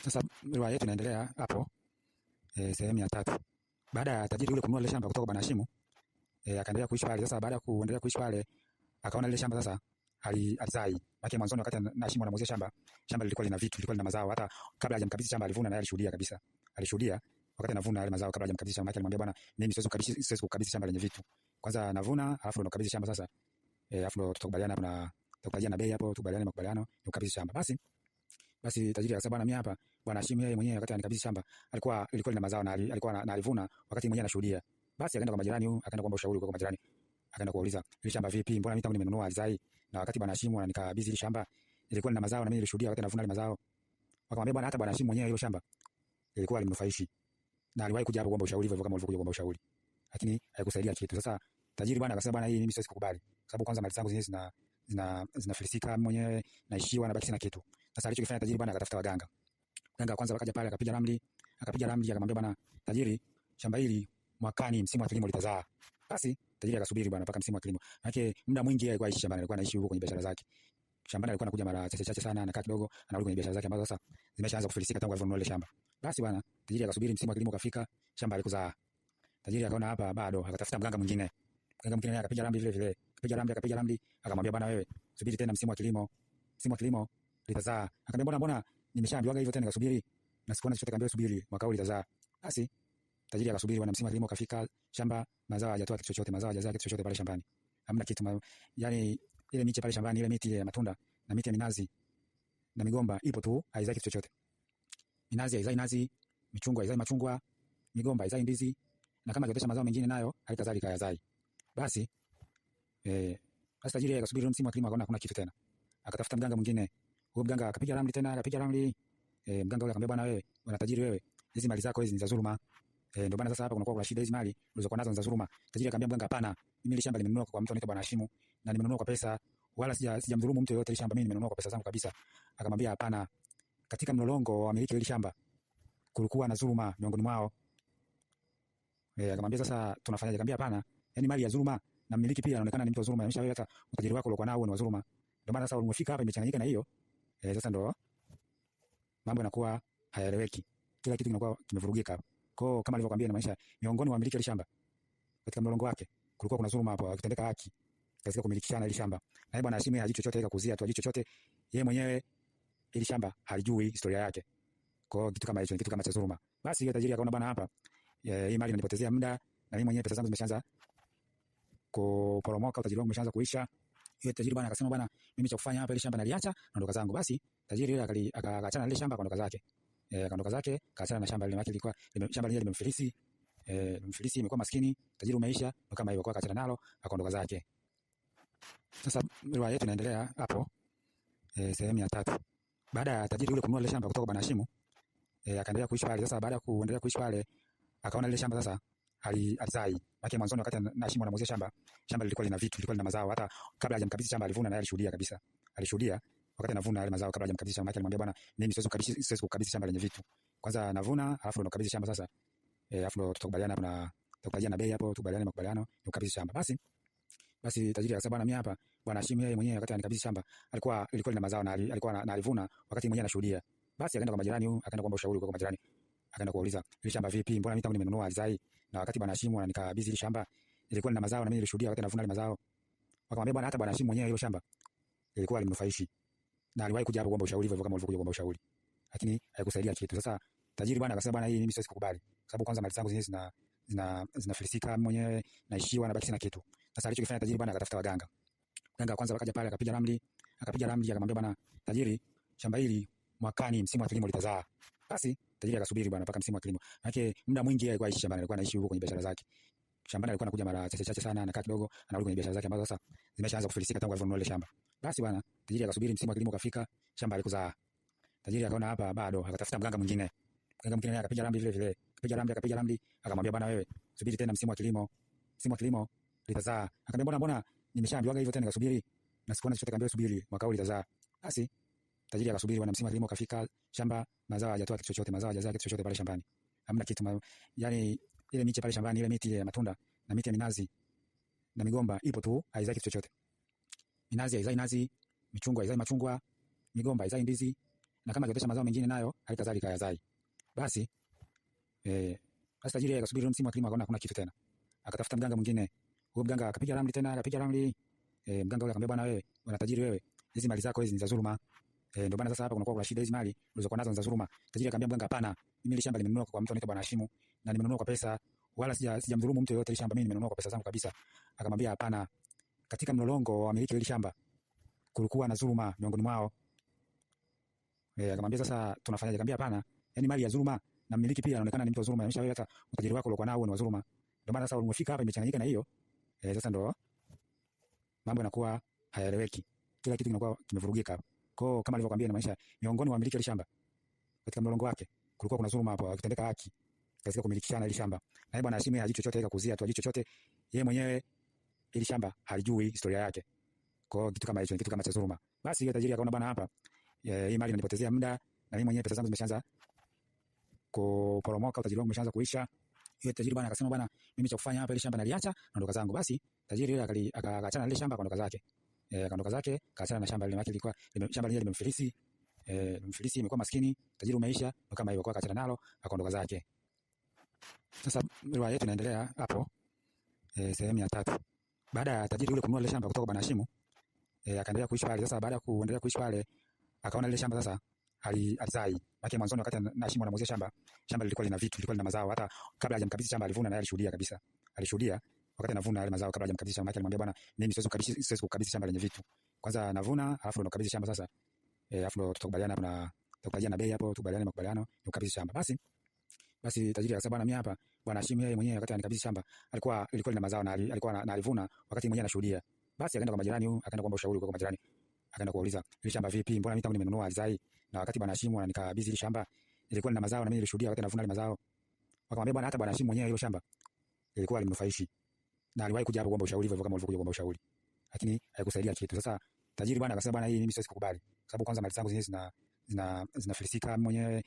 Sasa riwaya yetu inaendelea hapo sehemu ya 3. Baada ya tajiri yule kununua ile shamba kutoka Bwana Hashimu, akaendelea kuishi pale. Sasa baada ya kuendelea kuishi pale, akaona ile shamba sasa alizai. Maana mwanzoni wakati Hashimu anamuuzia shamba lilikuwa lina vitu, lilikuwa lina mazao. Hata kabla hajamkabidhi shamba alivuna na alishuhudia kabisa. Alishuhudia wakati anavuna yale mazao kabla hajamkabidhi shamba. Maana alimwambia bwana, mimi siwezi kukabidhi shamba lenye vitu. Kwanza navuna, alafu ndo nakabidhi shamba sasa. Alafu ndo tutakubaliana hapo na tutakubaliana bei hapo, tukubaliane makubaliano, nikabidhi shamba. Basi tajiri akasema bwana, mimi hapa Bwana Hashimu yeye mwenyewe wakati anikabidhi shamba ilikuwa lina mazao na alikuwa na alivuna wakati mwenyewe anashuhudia. Basi akaenda kwa majirani, akaenda kuomba ushauri kwa majirani. Akaenda kuuliza, ile shamba vipi? Mbona mimi tangu nimenunua alizai? Na wakati Bwana Hashimu ananikabidhi ile shamba ilikuwa lina mazao na mimi nilishuhudia wakati anavuna ile mazao. Wakamwambia bwana, hata Bwana Hashimu mwenyewe ile shamba ilikuwa limnufaishi. Na aliwahi kuja hapo kuomba ushauri hivyo kama ulivyokuja kuomba ushauri. Lakini haikusaidia kitu. Sasa tajiri bwana akasema bwana, hii mimi siwezi kukubali. Sababu kwanza mali zangu zenyewe zinafilisika mwenyewe, naishiwa na baki sina kitu. Sasa alichokifanya tajiri bwana, akatafuta waganga. Mganga kwanza wakaja pale, akapiga ramli akamwambia bwana tajiri, shamba hili mwakani msimu wa kilimo litazaa. Basi tajiri akasubiri bwana mpaka msimu wa kilimo. Maana muda mwingi alikuwa aishi shambani, alikuwa anaishi huko kwenye biashara zake. Shambani alikuwa anakuja mara chache sana, anakaa kidogo, anarudi kwenye biashara zake ambazo sasa zimeshaanza kufilisika tangu alivyonunua ile shamba. Basi bwana tajiri akasubiri msimu wa kilimo kafika, shamba alikuzaa. Tajiri akaona hapa bado, akatafuta mganga mwingine. Mganga mwingine akapiga ramli vile. Akapiga ramli akamwambia bwana, wewe subiri tena msimu wa kilimo litazaa. Akamwambia mbona nimeshaambiwa hivyo tena nikasubiri na sikuona chochote, kaambia subiri mwaka huu litazaa. Basi tajiri akasubiri bwana, msimu wa kilimo kafika, shamba mazao hajatoa kitu chochote, mazao hajazaa kitu chochote pale shambani. Hamna kitu, yani ile miche pale shambani, ile miti ya matunda na miti ya minazi na migomba ipo tu, haizai kitu chochote. Minazi haizai nazi, michungwa haizai machungwa, migomba haizai ndizi, na kama kiotesha mazao mengine nayo haitazalika hayazai. Basi tajiri akasubiri msimu wa kilimo, akaona hakuna kitu tena. Akatafuta mganga mwingine. Huyo mganga akapiga ramli tena, mganga yule akamwambia bwana, wewe bwana tajiri, wewe hizi mali zako hizi ni za dhuluma. Ndio bwana sasa hapa kuna shida, hizi mali ulizokuwa nazo ni za dhuluma. Tajiri akamwambia mganga, hapana, mimi ile shamba nimenunua kwa mtu anaitwa Bwana Hashimu na nimenunua kwa pesa, wala sijamdhulumu mtu yoyote. Ile shamba mimi nimenunua kwa pesa zangu kabisa. Akamwambia hapana, katika mlolongo wa wamiliki wa ile shamba kulikuwa na dhuluma miongoni mwao. Akamwambia sasa tunafanyaje? Akamwambia hapana, yani mali ya dhuluma na mmiliki pia anaonekana ni mtu wa dhuluma, yaani hata utajiri wako uliokuwa nao ni wa dhuluma. Ndio maana sasa umefika hapa imechanganyika na hiyo. Sasa ndo mambo yanakuwa hayaeleweki, kila kitu kinakuwa kimevurugika. Kwa kama alivyokuambia, na maisha miongoni mwa wamiliki wa shamba katika mlolongo wake kulikuwa kuna dhuluma hapo, akitendeka haki katika kumilikishana ile shamba. Na yeye Bwana Hashimu haji chochote akakuzia tu, haji chochote yeye mwenyewe, ile shamba halijui historia yake. Kwa kitu kama hicho, kitu kama cha dhuluma. Basi yule tajiri akaona bwana, hapa hii mali inanipotezea muda na mimi mwenyewe pesa zangu zimeshaanza kuporomoka, utajiri wangu umeshaanza kuisha. Yule tajiri bwana akasema bwana, mimi cha kufanya hapa ile shamba naliacha naondoka zangu. Basi tajiri yule akaachana na ile shamba akaondoka zake. Akaondoka zake, kaachana na shamba lile, maana lilikuwa shamba lile limemfilisi. Mfilisi imekuwa maskini, tajiri umeisha, na kama hivyo kwa kaachana nalo akaondoka zake. Sasa riwaya yetu inaendelea hapo sehemu ya 3. Baada ya tajiri yule kununua ile shamba kutoka Bwana Hashimu, akaendelea kuishi pale. Sasa baada ya kuendelea kuishi pale, akaona ile shamba sasa alizai. Maana mwanzoni wakati Hashimu anamuuzia shamba lilikuwa lina vitu, lilikuwa lina mazao. Hata kabla hajamkabidhi shamba alivuna na alishuhudia kabisa. Alishuhudia wakati anavuna yale mazao kabla hajamkabidhi shamba. Maana alimwambia bwana, mimi siwezi kukabidhi shamba lenye vitu. Kwanza navuna, alafu ndo nakabidhi shamba sasa. Alafu ndo tutakubaliana hapo na tutakubaliana bei hapo, tukubaliane makubaliano, nikabidhi shamba. Basi tajiri akasema bwana, mimi hapa Bwana Hashimu yeye mwenyewe wakati anikabidhi shamba ilikuwa lina mazao na alikuwa na alivuna wakati mwenyewe anashuhudia. Basi akaenda kwa majirani, akaenda kuomba ushauri kwa majirani. Akaenda kuuliza, ile shamba vipi? Mbona mimi tangu nimenunua alizai na wakati Bwana Hashimu ananikabidhi ile shamba ilikuwa lina mazao na mimi nilishuhudia wakati anavuna ile mazao. Wakamwambia bwana, hata Bwana Hashimu mwenyewe ile shamba ilikuwa limnufaishi. Na aliwahi kuja hapo kuomba ushauri hivyo kama ulivyokuja kuomba ushauri. Lakini haikusaidia kitu. Sasa tajiri bwana akasema bwana, hii mimi siwezi kukubali. Sababu kwanza mali zangu zenyewe zinafilisika mwenyewe, naishiwa na baki sina kitu. Sasa alichokifanya tajiri bwana, akatafuta waganga. Mganga kwanza wakaja pale, akapiga ramli akamwambia bwana tajiri, shamba hili mwakani msimu wa kilimo litazaa. Basi tajiri akasubiri bwana mpaka msimu wa kilimo. Maana muda mwingi alikuwa aishi shambani, alikuwa anaishi huko kwenye biashara zake. Shambani alikuwa anakuja mara chache sana, anakaa kidogo, anarudi kwenye biashara zake ambazo sasa zimeshaanza kufilisika tangu alivyonunua ile shamba. Basi bwana tajiri akasubiri msimu wa kilimo kafika, shamba alikuzaa. Tajiri akaona hapa bado, akatafuta mganga mwingine. Mganga mwingine akapiga ramli vile. Akapiga ramli akamwambia bwana, wewe subiri tena msimu wa kilimo litazaa. Akamwambia mbona nimeshaambiwa hivyo tena nikasubiri na sikuona chochote, kaambia subiri mwaka huu litazaa. Basi tajiri akasubiri bwana, msimu wa kilimo kafika, shamba mazao hajatoa kitu chochote, mazao hajazaa kitu chochote pale shambani. Hamna kitu, yani ile miche pale shambani, ile miti ya matunda na miti ya minazi na migomba ipo tu, haizai kitu chochote. Minazi haizai nazi, michungwa haizai machungwa, migomba haizai ndizi, na kama akiotesha mazao mengine nayo halikadhalika hayazai. Basi basi tajiri akasubiri msimu wa kilimo, akaona hakuna kitu tena, akatafuta mganga mwingine. Huyo mganga akapiga ramli tena, akapiga ramli. Mganga yule akamwambia, bwana wewe, bwana tajiri wewe, hizi mali zako hizi ni za dhuluma. Ndio maana sasa hapa kuna shida, hizi mali ulizokuwa nazo ni za dhuluma. Tajiri akamwambia mganga, hapana, mimi ile shamba nimenunua kwa mtu anaitwa Bwana Hashimu, na nimenunua kwa pesa, wala sijamdhulumu mtu yoyote. Ile shamba mimi nimenunua kwa pesa zangu kabisa. Akamwambia, hapana, katika mlolongo wa wamiliki wa ile shamba kulikuwa na dhuluma miongoni mwao. Akamwambia, sasa tunafanyaje? Akamwambia, hapana, yani mali ya dhuluma na mmiliki pia anaonekana ni mtu wa dhuluma, inaonyesha wewe hata utajiri wako uliokuwa nao ni wa dhuluma. Ndio maana sasa umefika hapa imechanganyika na hiyo. Sasa ndo mambo yanakuwa hayaeleweki, kila kitu kinakuwa kimevurugika hapo. Kwa hiyo kama alivyokuambia, inamaanisha miongoni mwa wamiliki wa shamba katika mlolongo wake kulikuwa kuna dhuluma hapo, akitendeka haki katika kumilikishana ile shamba. Na yeye Bwana Hashimu hajui chochote, akakuzia tu, hajui chochote yeye mwenyewe, ile shamba halijui historia yake. Kwa hiyo kitu kama hicho ni kitu kama cha dhuluma. Basi yule tajiri akaona, bwana, hapa hii mali inanipotezea muda, na mimi mwenyewe pesa zangu zimeshaanza kuporomoka, utajiri wangu umeshaanza kuisha. Yule tajiri bwana akasema, bwana, mimi cha kufanya hapa ile shamba naliacha, naondoka zangu. Basi tajiri yule akaachana na ile shamba, akaondoka zake. Akaondoka zake, kaachana na shamba lile, maana lilikuwa shamba lile limemfilisi. Mfilisi imekuwa maskini, tajiri umeisha, na kama hivyo kwa kaachana nalo, akaondoka zake. Sasa riwaya yetu inaendelea hapo, sehemu ya 3. Baada ya tajiri yule kununua ile shamba kutoka Bwana Hashimu, akaendelea kuishi pale. Sasa baada ya kuendelea kuishi pale, akaona ile shamba sasa alizai. Maana mwanzoni wakati Hashimu anamuuzia shamba lilikuwa lina vitu, lilikuwa lina mazao. Hata kabla hajamkabidhi shamba alivuna, naye alishuhudia kabisa. Alishuhudia wakati anavuna yale mazao kabla hajamkabidhi shamba. Maana alimwambia, bwana, mimi siwezi kukabidhi shamba lenye vitu. Kwanza navuna, alafu ndo nakabidhi shamba sasa. Alafu ndo tutakubaliana hapo, na tutakubaliana bei hapo, tukubaliane makubaliano nikabidhi shamba. Basi tajiri akasema, bwana, mimi hapa Bwana Hashimu yeye mwenyewe wakati anikabidhi shamba lilikuwa lina mazao, na alikuwa na alivuna wakati mwenyewe anashuhudia. Basi akaenda kwa majirani, akaenda kuomba ushauri kwa majirani. Akaenda kuuliza, ile shamba vipi? Mbona mimi tangu nimenunua alizai, na wakati Bwana Hashimu ananikabidhi ile shamba ilikuwa lina mazao, na mimi nilishuhudia wakati anavuna ile mazao. Wakamwambia, bwana, hata Bwana Hashimu mwenyewe ile shamba ilikuwa limnufaishi, na aliwahi kuja hapo kuomba ushauri hivyo kama ulivyokuja kuomba ushauri, lakini haikusaidia kitu. Sasa tajiri bwana akasema, bwana, hii mimi siwezi kukubali, sababu kwanza mali zangu zenyewe zinafilisika mwenyewe.